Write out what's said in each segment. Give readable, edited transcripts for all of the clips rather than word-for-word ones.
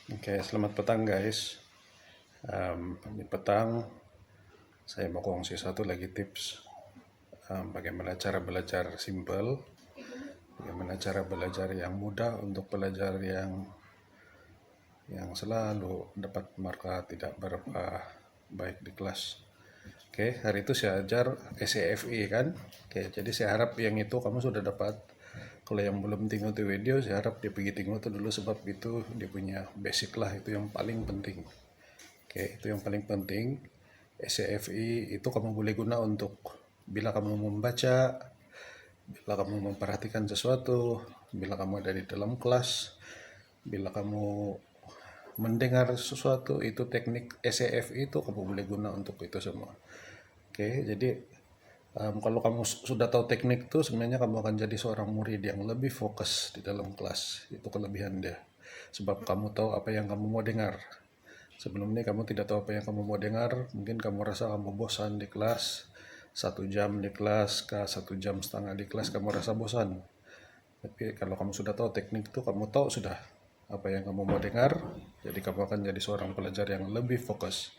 Oke, selamat petang guys. Di petang saya mau kongsi satu lagi tips bagaimana cara belajar simple, bagaimana cara belajar yang mudah untuk belajar yang selalu dapat markah tidak berapa baik di kelas. Oke, hari itu saya ajar SEFI kan. Oke, jadi saya harap yang itu kamu sudah dapat. Kalau yang belum tengok di video, saya harap dia pergi tengok itu dulu sebab itu dia punya basic lah, itu yang paling penting. Oke, itu yang paling penting. SCFI itu kamu boleh guna untuk bila kamu membaca, bila kamu memperhatikan sesuatu, bila kamu ada di dalam kelas, bila kamu mendengar sesuatu, itu teknik SCFI itu kamu boleh guna untuk itu semua. Oke, jadi kalau kamu sudah tahu teknik itu, sebenarnya kamu akan jadi seorang murid yang lebih fokus di dalam kelas. Itu kelebihan dia. Sebab kamu tahu apa yang kamu mau dengar. Sebelum ini kamu tidak tahu apa yang kamu mau dengar, mungkin kamu rasa kamu bosan di kelas, 1 jam di kelas, 1,5 jam di kelas, kamu rasa bosan. Tapi kalau kamu sudah tahu teknik itu, kamu tahu sudah apa yang kamu mau dengar, jadi kamu akan jadi seorang pelajar yang lebih fokus.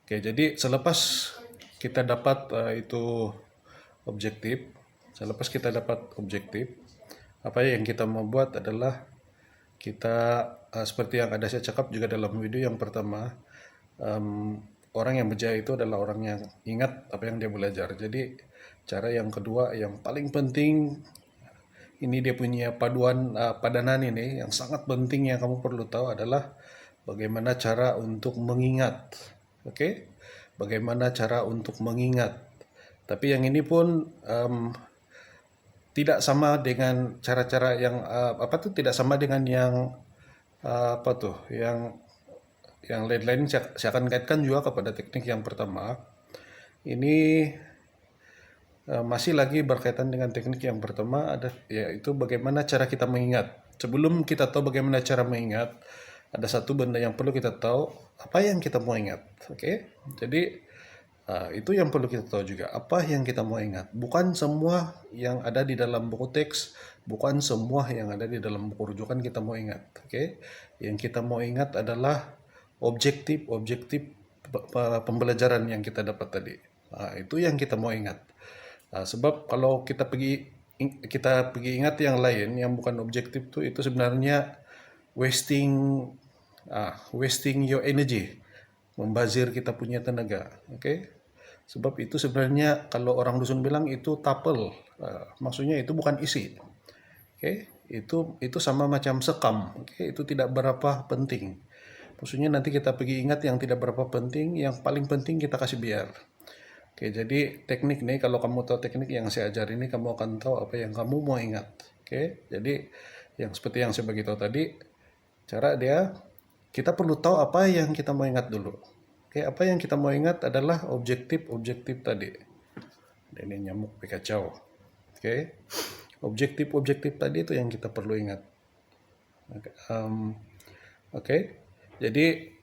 Oke, jadi selepas kita dapat itu objektif, selepas kita dapat objektif, apa yang kita mau buat adalah kita seperti yang ada saya cakap juga dalam video yang pertama, orang yang berjaya itu adalah orang yang ingat apa yang dia belajar. Jadi cara yang kedua yang paling penting, ini dia punya padanan ini yang sangat penting yang kamu perlu tahu adalah bagaimana cara untuk mengingat. Oke? Bagaimana cara untuk mengingat. Tapi yang ini pun tidak sama dengan cara-cara yang tidak sama dengan yang yang lain-lain. Saya akan kaitkan juga kepada teknik yang pertama. Ini masih lagi berkaitan dengan teknik yang pertama, yaitu bagaimana cara kita mengingat. Sebelum kita tahu bagaimana cara mengingat, ada satu benda yang perlu kita tahu, apa yang kita mau ingat. Oke? Jadi itu yang perlu kita tahu juga, apa yang kita mau ingat. Bukan semua yang ada di dalam buku teks, bukan semua yang ada di dalam buku rujukan kita mau ingat. Oke? Yang kita mau ingat adalah objektif pembelajaran yang kita dapat tadi. Itu yang kita mau ingat. Sebab kalau kita pergi ingat yang lain yang bukan objektif itu sebenarnya wasting wasting your energy, membazir kita punya tenaga. Oke? Sebab itu sebenarnya kalau orang dusun bilang itu tapel, maksudnya itu bukan isi. Oke? Itu sama macam sekam. Oke? Itu tidak berapa penting. Maksudnya nanti kita pergi ingat yang tidak berapa penting, yang paling penting kita kasih biar. Oke, jadi teknik nih, kalau kamu tahu teknik yang saya ajar ini, kamu akan tahu apa yang kamu mau ingat. Oke, jadi yang seperti yang saya beritahu tadi, cara dia, kita perlu tahu apa yang kita mau ingat dulu. Oke, apa yang kita mau ingat adalah objektif-objektif tadi. Ini nyamuk kacau. Oke, objektif-objektif tadi itu yang kita perlu ingat. Oke, jadi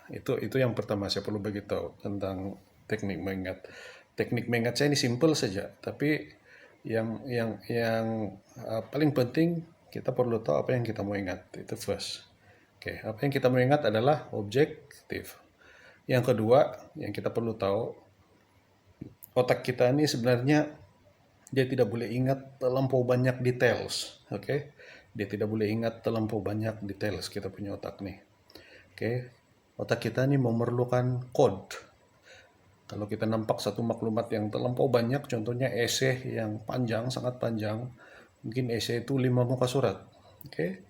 itu yang pertama saya perlu beritahu tentang teknik mengingat. Teknik mengingat saya ini simple saja, tapi yang paling penting kita perlu tahu apa yang kita mau ingat. Itu first. Oke, apa yang kita mau ingat adalah objektif. Yang kedua, yang kita perlu tahu, otak kita ini sebenarnya dia tidak boleh ingat terlampau banyak details. Oke, dia tidak boleh ingat terlampau banyak details kita punya otak nih. Oke, otak kita ini memerlukan code. Kalau kita nampak satu maklumat yang terlampau banyak, contohnya esai yang panjang, sangat panjang, mungkin esai itu 5 muka surat. Oke,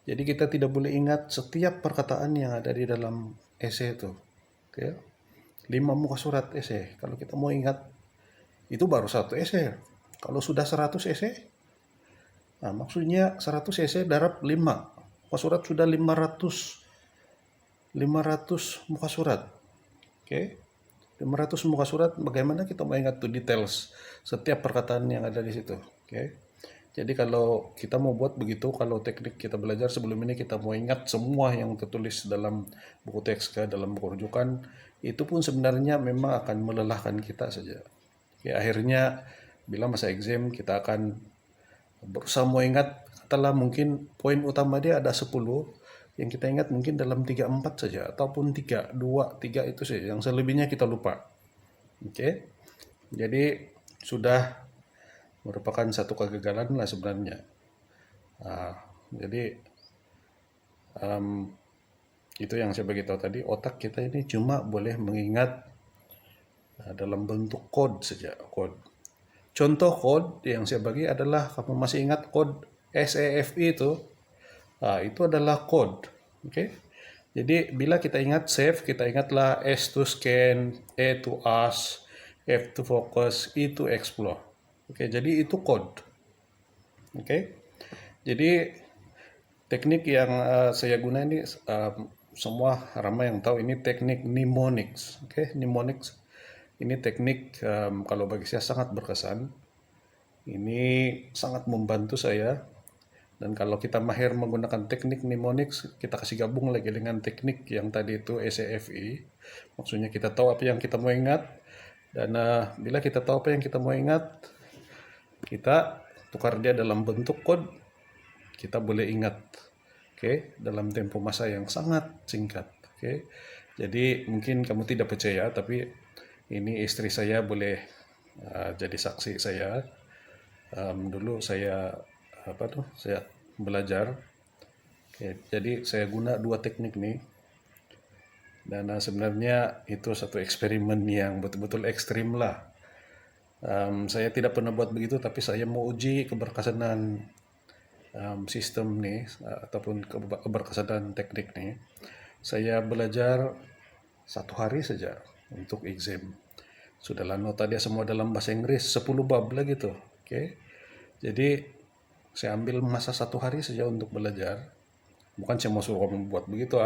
jadi kita tidak boleh ingat setiap perkataan yang ada di dalam esai itu. Oke, 5 muka surat esai. Kalau kita mau ingat, itu baru satu esai. Kalau sudah 100 esai, maksudnya 100 esai darab 5. Muka surat sudah 500 muka surat. Oke. 500 muka surat, bagaimana kita mau ingat tuh details setiap perkataan yang ada di situ. Oke. Jadi kalau kita mau buat begitu, kalau teknik kita belajar sebelum ini kita mau ingat semua yang tertulis dalam buku teks dalam buku rujukan, itu pun sebenarnya memang akan melelahkan kita saja. Oke, akhirnya bila masa exam kita akan berusaha mau ingat, katalah mungkin poin utama dia ada 10, yang kita ingat mungkin dalam 3-4 saja, ataupun 3-2-3 itu saja, yang selebihnya kita lupa. Oke, jadi sudah merupakan satu kegagalan lah sebenarnya. Jadi itu yang saya beritahu tadi, otak kita ini cuma boleh mengingat dalam bentuk kode saja, kode. Contoh kode yang saya bagi adalah, kamu masih ingat kode SAFE itu adalah kode. Oke. Jadi bila kita ingat save, kita ingatlah S to scan, A to ask, F to focus, E to explore. Oke, jadi itu kode. Oke. Jadi teknik yang saya guna ini, semua ramai yang tahu ini teknik mnemonics. Oke, mnemonics ini teknik kalau bagi saya sangat berkesan. Ini sangat membantu saya. Dan kalau kita mahir menggunakan teknik mnemonics, kita kasih gabung lagi dengan teknik yang tadi itu SAFE. Maksudnya kita tahu apa yang kita mau ingat. Dan bila kita tahu apa yang kita mau ingat, kita tukar dia dalam bentuk kode, kita boleh ingat. Oke, dalam tempo masa yang sangat singkat. Oke, jadi mungkin kamu tidak percaya, tapi ini istri saya boleh jadi saksi saya. Dulu saya saya belajar. Oke, jadi saya guna dua teknik nih, dan sebenarnya itu satu eksperimen yang betul-betul ekstrim lah. Saya tidak pernah buat begitu, tapi saya mau uji keberkesanan sistem nih, ataupun keberkesanan teknik nih. Saya belajar 1 hari saja untuk exam. Sudahlah, nota dia semua dalam bahasa Inggris, 10 bab lah gitu. Oke. Jadi saya ambil masa 1 hari saja untuk belajar. Bukan saya mau suruh kamu buat begitu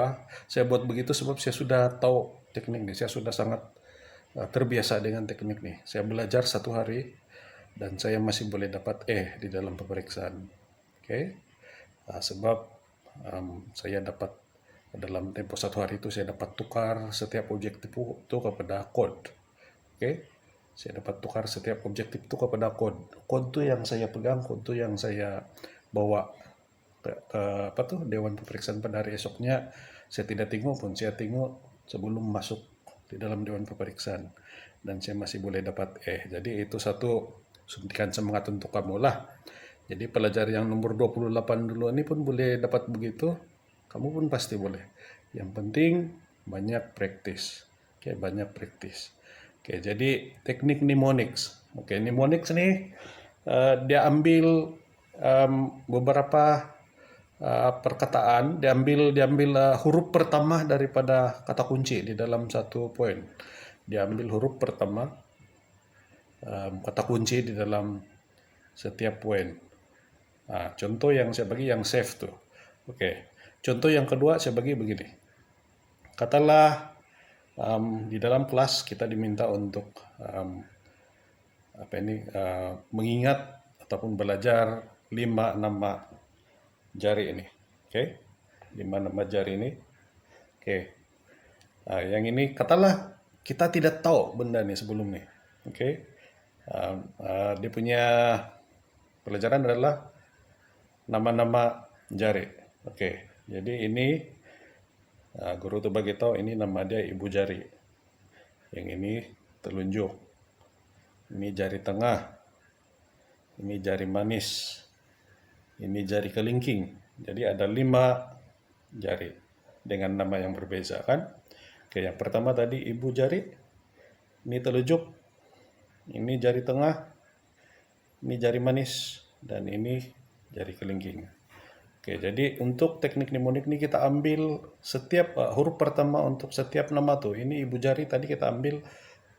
Saya buat begitu sebab saya sudah tahu teknik nih. Saya sudah sangat terbiasa dengan teknik nih. Saya belajar 1 hari dan saya masih boleh dapat di dalam pemeriksaan. Oke. Sebab saya dapat dalam tempo 1 hari itu saya dapat tukar setiap objektif itu kepada kode. Oke. Saya dapat tukar setiap objektif itu kepada kode. Kode itu yang saya pegang, kode itu yang saya bawa ke Dewan Pemeriksaan pada hari esoknya. Saya tidak tengok pun, saya tengok sebelum masuk di dalam Dewan Pemeriksaan, dan saya masih boleh dapat Jadi itu satu suntikan semangat untuk kamu lah. Jadi pelajar yang nomor 28 dulu ini pun boleh dapat begitu, kamu pun pasti boleh. Yang penting banyak praktis. Oke, banyak praktis. Oke, jadi teknik mnemonics. Oke, mnemonics nih dia ambil beberapa perkataan, diambil huruf pertama daripada kata kunci di dalam satu poin. Diambil huruf pertama kata kunci di dalam setiap poin. Contoh yang saya bagi yang save tuh. Oke. Contoh yang kedua saya bagi begini. Katalah di dalam kelas kita diminta untuk mengingat ataupun belajar 5 nama jari ini. Oke. 5 nama jari ini. Oke. Yang ini katalah kita tidak tahu benda ini sebelum nih. Oke. Dia punya pelajaran adalah nama-nama jari. Oke. Jadi ini guru tuh bagi tahu ini nama dia ibu jari. Yang ini telunjuk. Ini jari tengah. Ini jari manis. Ini jari kelingking. Jadi ada 5 jari dengan nama yang berbeda kan. Oke, yang pertama tadi ibu jari. Ini telunjuk. Ini jari tengah. Ini jari manis. Dan ini jari kelingking. Oke, jadi untuk teknik mnemonik ini kita ambil setiap huruf pertama untuk setiap nama tuh. Ini ibu jari tadi kita ambil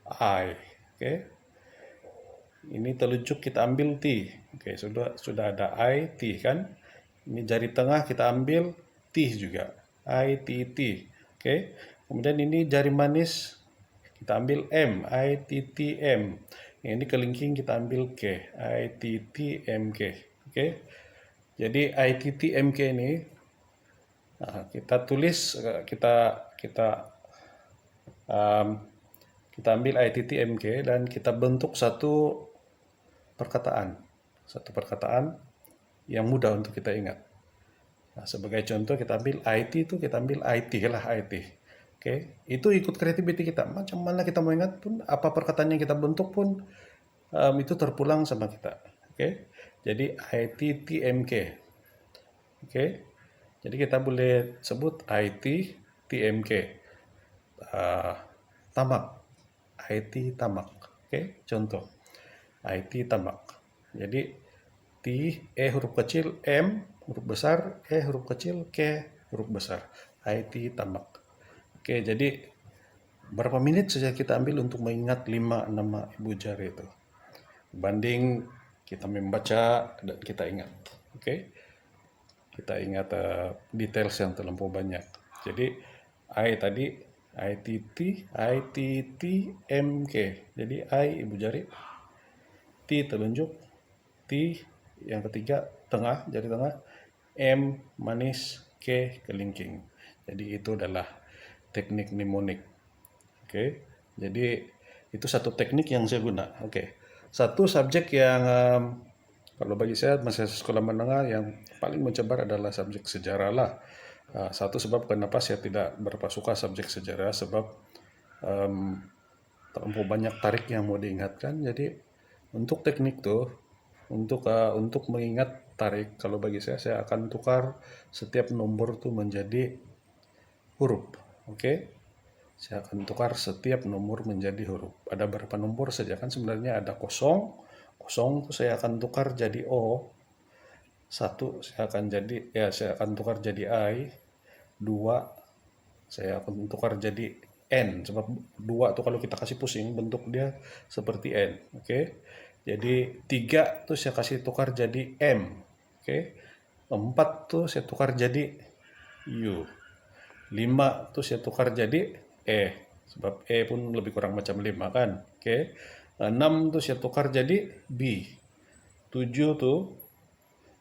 I. Oke. Ini telunjuk kita ambil T. Oke, sudah ada I, T kan. Ini jari tengah kita ambil T juga. I, T, T. Oke. Kemudian ini jari manis kita ambil M, I, T, T, M. Ini kelingking kita ambil K, I, T, T, M, K. Oke. Jadi I, T, T, M, K ini kita tulis, kita ambil I, T, T, M, K dan kita bentuk satu perkataan. yang mudah untuk kita ingat. Nah, sebagai contoh kita ambil IT itu kita ambil IT lah IT. Oke, itu ikut creativity kita. Macam mana kita mau ingat pun, apa perkataan yang kita bentuk pun itu terpulang sama kita. Oke, jadi IT TMK. Oke, jadi kita boleh sebut IT TMK. Tamak, IT tamak. Oke, contoh IT tamak. Jadi T, E huruf kecil, M huruf besar, E huruf kecil, K huruf besar. IT tamak. Oke, jadi berapa menit saja kita ambil untuk mengingat 5 nama ibu jari itu. Banding kita membaca dan kita ingat. Oke, kita ingat details yang terlampau banyak. Jadi I tadi ITT MK. Jadi I ibu jari, T telunjuk, T yang ketiga tengah, jari tengah, M manis, K kelingking. Jadi itu adalah teknik mnemonik. Oke, jadi itu satu teknik yang saya guna. Oke, satu subjek yang kalau bagi saya masa sekolah menengah yang paling mencebar adalah subjek sejarah lah. Satu sebab kenapa saya tidak berapa suka subjek sejarah, sebab terlalu banyak tarik yang mau diingatkan. Jadi untuk teknik tuh, untuk mengingat tarik, kalau bagi saya akan tukar setiap nomor tuh menjadi huruf. Oke, saya akan tukar setiap nomor menjadi huruf. Ada berapa nomor saja kan sebenarnya ada kosong. Kosong itu saya akan tukar jadi O. Satu saya akan tukar jadi I. Dua saya akan tukar jadi N. Sebab dua tuh kalau kita kasih pusing bentuk dia seperti N. Oke. Jadi tiga tuh saya kasih tukar jadi M. Oke. Empat tuh saya tukar jadi U. 5 tuh saya tukar jadi E. Sebab E pun lebih kurang macam 5 kan. Oke. 6 tuh saya tukar jadi B. 7 tuh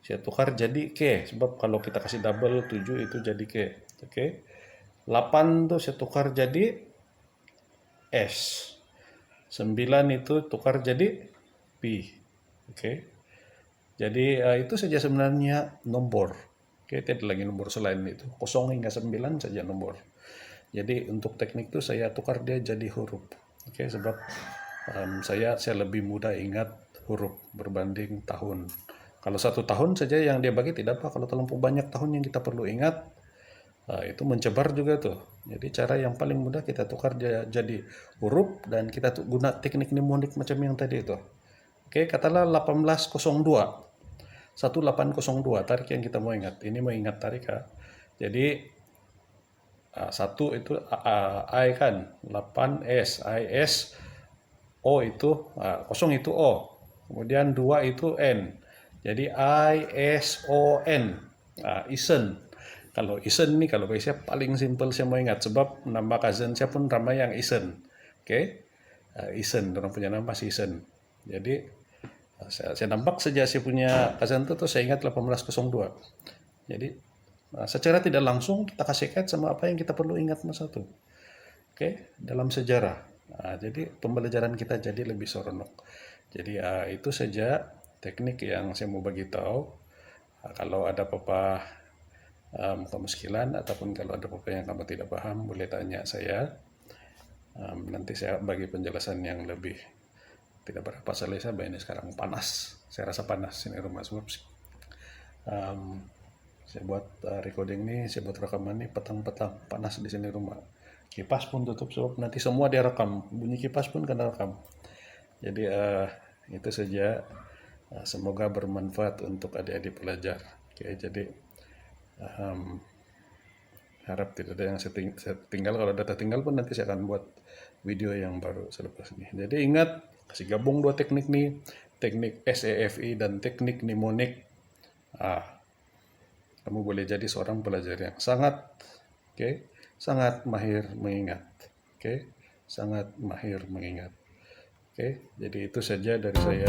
saya tukar jadi K. Sebab kalau kita kasih double 7 itu jadi K. Oke. 8 tuh saya tukar jadi S. 9 itu tukar jadi P. Oke. Jadi itu saja sebenarnya nomor. Oke, tidak lagi nomor selain itu. 0 hingga 9 saja nomor. Jadi untuk teknik itu saya tukar dia jadi huruf. Oke, sebab saya lebih mudah ingat huruf berbanding tahun. Kalau 1 tahun saja yang dia bagi tidak apa. Kalau terlalu banyak tahun yang kita perlu ingat, itu mencebar juga tuh. Jadi cara yang paling mudah kita tukar dia jadi huruf dan kita guna teknik mnemonik macam yang tadi itu. Oke, katakanlah 1802. 1802 tarik yang kita mau ingat. Ini mau ingat tarik ya. Jadi satu itu I kan 8S, IS, O itu kosong itu O. Kemudian 2 itu N. Jadi ISON. Isen. Kalau Isen nih kalau bagi saya paling simpel saya mau ingat sebab nama cousin saya pun ramai yang Isen. Oke. Isen, orang punya nama si Isen. Jadi saya nampak saja saya punya cousin itu saya ingat 1802. Jadi secara tidak langsung kita kasih kait sama apa yang kita perlu ingat masa itu. Oke, dalam sejarah. Jadi pembelajaran kita jadi lebih seronok. Jadi itu saja teknik yang saya mau bagi tahu. Kalau ada apa-apa kemuskilan ataupun kalau ada apa-apa yang kamu tidak paham boleh tanya saya. Nanti saya bagi penjelasan yang lebih. Tidak berapa selesai, ini sekarang panas. Saya rasa panas ini rumah sebab saya buat recording nih, saya buat rekaman nih petang-petang panas di sini rumah. Kipas pun tutup sebab nanti semua dia rekam. Bunyi kipas pun kena rekam. Jadi itu saja. Semoga bermanfaat untuk adik-adik pelajar. Oke, jadi harap tidak ada yang saya tinggal. Kalau data tinggal pun nanti saya akan buat video yang baru selepas ini. Jadi ingat, kasih gabung dua teknik nih, teknik SEFI dan teknik mnemonik. Kamu boleh jadi seorang pelajar yang sangat sangat mahir mengingat. Sangat mahir mengingat. Jadi itu saja dari saya.